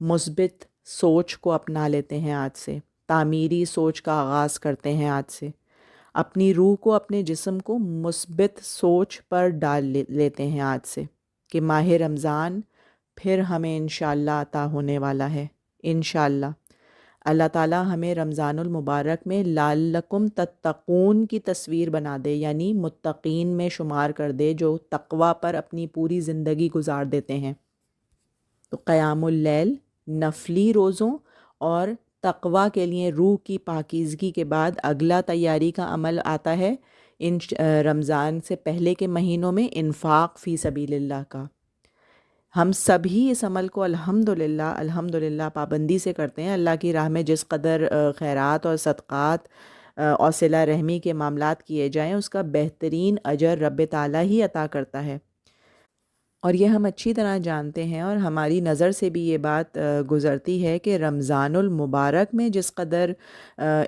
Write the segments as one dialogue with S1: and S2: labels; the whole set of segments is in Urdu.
S1: مثبت سوچ کو اپنا لیتے ہیں آج سے، تعمیری سوچ کا آغاز کرتے ہیں آج سے، اپنی روح کو، اپنے جسم کو مثبت سوچ پر ڈال لیتے ہیں آج سے کہ ماہ رمضان پھر ہمیں انشاءاللہ عطا ہونے والا ہے انشاءاللہ۔ اللہ تعالیٰ ہمیں رمضان المبارک میں لعلکم تتقون کی تصویر بنا دے، یعنی متقین میں شمار کر دے جو تقوی پر اپنی پوری زندگی گزار دیتے ہیں۔ تو قیام اللیل، نفلی روزوں اور تقوی کے لیے روح کی پاکیزگی کے بعد اگلا تیاری کا عمل آتا ہے ان رمضان سے پہلے کے مہینوں میں انفاق فی سبیل اللہ کا۔ ہم سبھی اس عمل کو الحمدللہ پابندی سے کرتے ہیں۔ اللہ کی راہ میں جس قدر خیرات اور صدقات اور صلہ رحمی کے معاملات کیے جائیں، اس کا بہترین اجر رب تعالیٰ ہی عطا کرتا ہے، اور یہ ہم اچھی طرح جانتے ہیں، اور ہماری نظر سے بھی یہ بات گزرتی ہے کہ رمضان المبارک میں جس قدر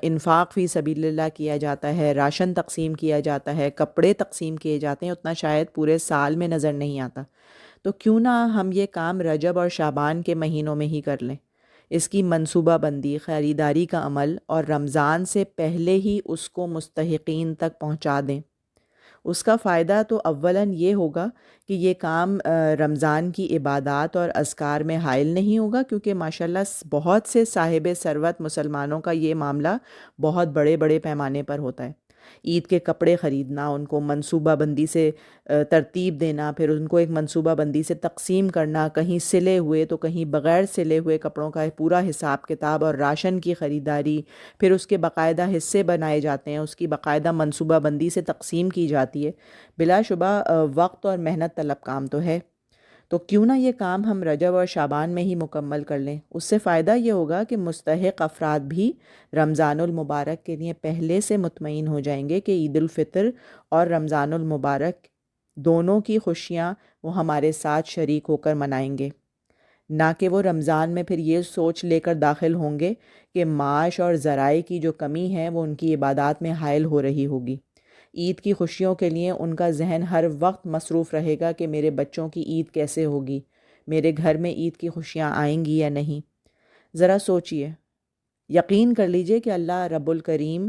S1: انفاق فی سبیل اللہ کیا جاتا ہے، راشن تقسیم کیا جاتا ہے، کپڑے تقسیم کیے جاتے ہیں، اتنا شاید پورے سال میں نظر نہیں آتا۔ تو کیوں نہ ہم یہ کام رجب اور شعبان کے مہینوں میں ہی کر لیں، اس کی منصوبہ بندی، خریداری کا عمل، اور رمضان سے پہلے ہی اس کو مستحقین تک پہنچا دیں۔ اس کا فائدہ تو اولاً یہ ہوگا کہ یہ کام رمضان کی عبادات اور اذکار میں حائل نہیں ہوگا، کیونکہ ماشاءاللہ بہت سے صاحب ثروت مسلمانوں کا یہ معاملہ بہت بڑے بڑے پیمانے پر ہوتا ہے۔ عید کے کپڑے خریدنا، ان کو منصوبہ بندی سے ترتیب دینا، پھر ان کو ایک منصوبہ بندی سے تقسیم کرنا، کہیں سلے ہوئے تو کہیں بغیر سلے ہوئے کپڑوں کا پورا حساب کتاب، اور راشن کی خریداری، پھر اس کے باقاعدہ حصے بنائے جاتے ہیں، اس کی باقاعدہ منصوبہ بندی سے تقسیم کی جاتی ہے۔ بلا شبہ وقت اور محنت طلب کام تو ہے، تو کیوں نہ یہ کام ہم رجب اور شعبان میں ہی مکمل کر لیں۔ اس سے فائدہ یہ ہوگا کہ مستحق افراد بھی رمضان المبارک کے لیے پہلے سے مطمئن ہو جائیں گے کہ عید الفطر اور رمضان المبارک دونوں کی خوشیاں وہ ہمارے ساتھ شریک ہو کر منائیں گے، نہ کہ وہ رمضان میں پھر یہ سوچ لے کر داخل ہوں گے کہ معاش اور ذرائع کی جو کمی ہے وہ ان کی عبادات میں حائل ہو رہی ہوگی۔ عید کی خوشیوں کے لیے ان کا ذہن ہر وقت مصروف رہے گا کہ میرے بچوں کی عید کیسے ہوگی، میرے گھر میں عید کی خوشیاں آئیں گی یا نہیں۔ ذرا سوچئے، یقین کر لیجئے کہ اللہ رب الکریم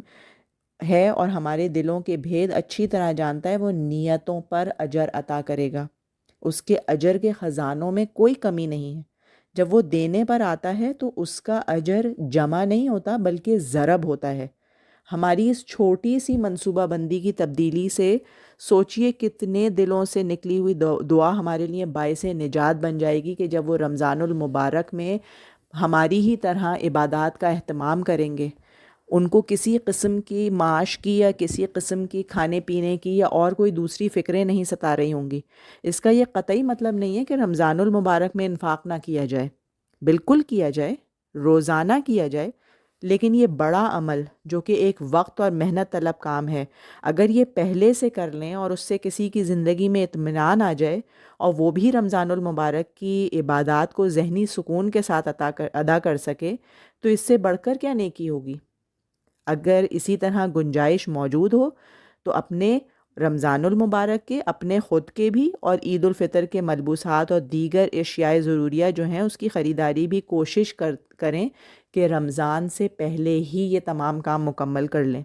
S1: ہے اور ہمارے دلوں کے بھید اچھی طرح جانتا ہے، وہ نیتوں پر اجر عطا کرے گا۔ اس کے اجر کے خزانوں میں کوئی کمی نہیں ہے۔ جب وہ دینے پر آتا ہے تو اس کا اجر جمع نہیں ہوتا بلکہ ضرب ہوتا ہے۔ ہماری اس چھوٹی سی منصوبہ بندی کی تبدیلی سے سوچئے کتنے دلوں سے نکلی ہوئی دعا ہمارے لیے باعث نجات بن جائے گی کہ جب وہ رمضان المبارک میں ہماری ہی طرح عبادات کا اہتمام کریں گے، ان کو کسی قسم کی معاش کی یا کسی قسم کی کھانے پینے کی یا اور کوئی دوسری فکریں نہیں ستا رہی ہوں گی۔ اس کا یہ قطعی مطلب نہیں ہے کہ رمضان المبارک میں انفاق نہ کیا جائے، بالکل کیا جائے، روزانہ کیا جائے، لیکن یہ بڑا عمل جو کہ ایک وقت اور محنت طلب کام ہے، اگر یہ پہلے سے کر لیں اور اس سے کسی کی زندگی میں اطمینان آ جائے اور وہ بھی رمضان المبارک کی عبادات کو ذہنی سکون کے ساتھ ادا کر سکے، تو اس سے بڑھ کر کیا نیکی ہوگی۔ اگر اسی طرح گنجائش موجود ہو تو اپنے رمضان المبارک کے، اپنے خود کے بھی، اور عید الفطر کے ملبوسات اور دیگر اشیاء ضروریہ جو ہیں اس کی خریداری بھی کوشش کریں کہ رمضان سے پہلے ہی یہ تمام کام مکمل کر لیں،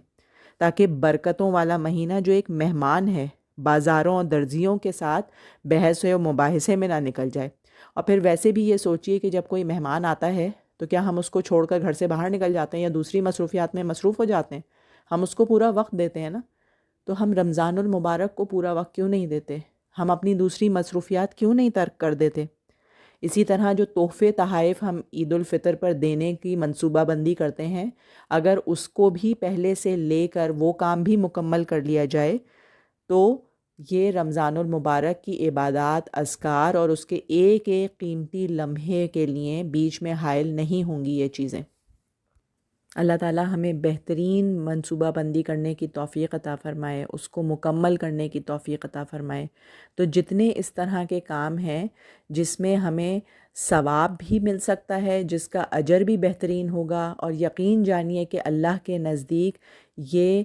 S1: تاکہ برکتوں والا مہینہ جو ایک مہمان ہے بازاروں اور درزیوں کے ساتھ بحث و مباحثے میں نہ نکل جائے۔ اور پھر ویسے بھی یہ سوچئے کہ جب کوئی مہمان آتا ہے تو کیا ہم اس کو چھوڑ کر گھر سے باہر نکل جاتے ہیں یا دوسری مصروفیات میں مصروف ہو جاتے ہیں؟ ہم اس کو پورا وقت دیتے ہیں نا، تو ہم رمضان المبارک کو پورا وقت کیوں نہیں دیتے؟ ہم اپنی دوسری مصروفیات کیوں نہیں ترک کر دیتے؟ اسی طرح جو تحفے تحائف ہم عید الفطر پر دینے کی منصوبہ بندی کرتے ہیں، اگر اس کو بھی پہلے سے لے کر وہ کام بھی مکمل کر لیا جائے تو یہ رمضان المبارک کی عبادات، اذکار اور اس کے ایک ایک قیمتی لمحے کے لیے بیچ میں حائل نہیں ہوں گی یہ چیزیں۔ اللہ تعالیٰ ہمیں بہترین منصوبہ بندی کرنے کی توفیق عطا فرمائے، اس کو مکمل کرنے کی توفیق عطا فرمائے۔ تو جتنے اس طرح کے کام ہیں جس میں ہمیں ثواب بھی مل سکتا ہے، جس کا اجر بھی بہترین ہوگا، اور یقین جانیے کہ اللہ کے نزدیک یہ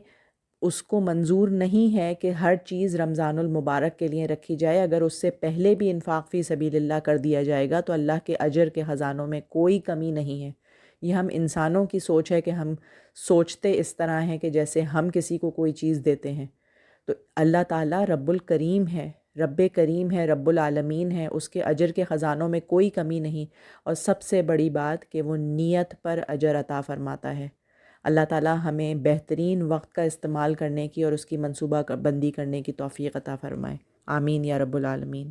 S1: اس کو منظور نہیں ہے کہ ہر چیز رمضان المبارک کے لیے رکھی جائے. اگر اس سے پہلے بھی انفاق فی سبیل اللہ کر دیا جائے گا تو اللہ کے اجر کے خزانوں میں کوئی کمی نہیں ہے. یہ ہم انسانوں کی سوچ ہے کہ ہم سوچتے اس طرح ہیں کہ جیسے ہم کسی کو کوئی چیز دیتے ہیں. تو اللہ تعالیٰ رب الکریم ہے، رب کریم ہے، رب العالمین ہے، اس کے اجر کے خزانوں میں کوئی کمی نہیں. اور سب سے بڑی بات کہ وہ نیت پر اجر عطا فرماتا ہے. اللہ تعالیٰ ہمیں بہترین وقت کا استعمال کرنے کی اور اس کی منصوبہ بندی کرنے کی توفیق عطا فرمائے. آمین یا رب العالمین.